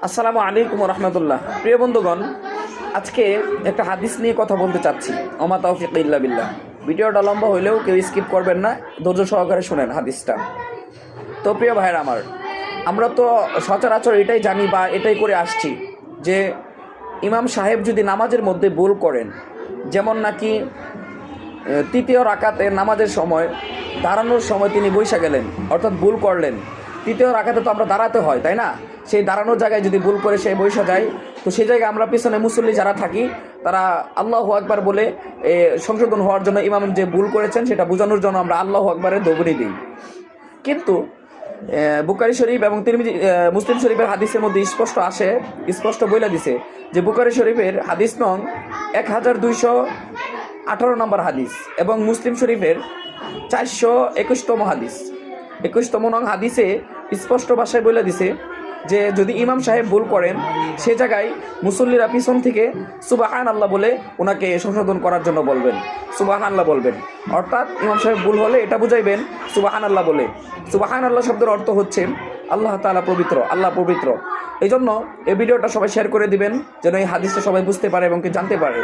আসসালামু আলাইকুম রহমতুল্লাহ। প্রিয় বন্ধুগণ, আজকে একটা হাদিস নিয়ে কথা বলতে চাচ্ছি। ওমা তাওফিক ইল্লা বিল্লাহ। ভিডিওটা লম্বা হইলেও কেউ স্কিপ করবেন না, ধৈর্য সহকারে শুনেন হাদিসটা। তো প্রিয় ভাইয়ের আমার, আমরা তো সচরাচর এটাই জানি বা এটাই করে আসছি যে ইমাম সাহেব যদি নামাজের মধ্যে ভুল করেন, যেমন নাকি তৃতীয় রাকাতে নামাজের সময় দাঁড়ানোর সময় তিনি বইসা গেলেন, অর্থাৎ ভুল করলেন। তৃতীয় রাকাতে তো আমরা দাঁড়াতে হয়, তাই না? সেই দাঁড়ানোর জায়গায় যদি ভুল করে সে বইসা যায়, তো সেই জায়গায় আমরা পিছনে মুসল্লি যারা থাকি তারা আল্লাহু আকবার বলে সংশোধন হওয়ার জন্য ইমাম যে ভুল করেছেন সেটা বোঝানোর জন্য আমরা আল্লাহু আকবারের দৌড়ি দিই। কিন্তু বুখারী শরীফ এবং মুসলিম শরীফের হাদিসের মধ্যে স্পষ্ট বইলা দিছে যে বুখারী শরীফের হাদিস নং 1218 নম্বর হাদিস এবং মুসলিম শরীফের 421তম হাদিস, 21তম নং হাদিসে স্পষ্ট ভাষায় বলে দিছে যে যদি ইমাম সাহেব ভুল করেন সে জায়গায় মুসল্লিরা পিছন থেকে সুবহান আল্লাহ বলে ওনাকে সংশোধন করার জন্য বলবেন, সুবহান আল্লাহ বলবেন। অর্থাৎ ইমাম সাহেব ভুল হলে এটা বুঝাইবেন সুবহান আল্লাহ বলে। সুবহান আল্লাহ শব্দের অর্থ হচ্ছে আল্লাহ তাআলা পবিত্র, আল্লাহ পবিত্র। এই জন্য এই ভিডিওটা সবাই শেয়ার করে দিবেন যেন এই হাদিসটা সবাই বুঝতে পারে এবং জানতে পারে।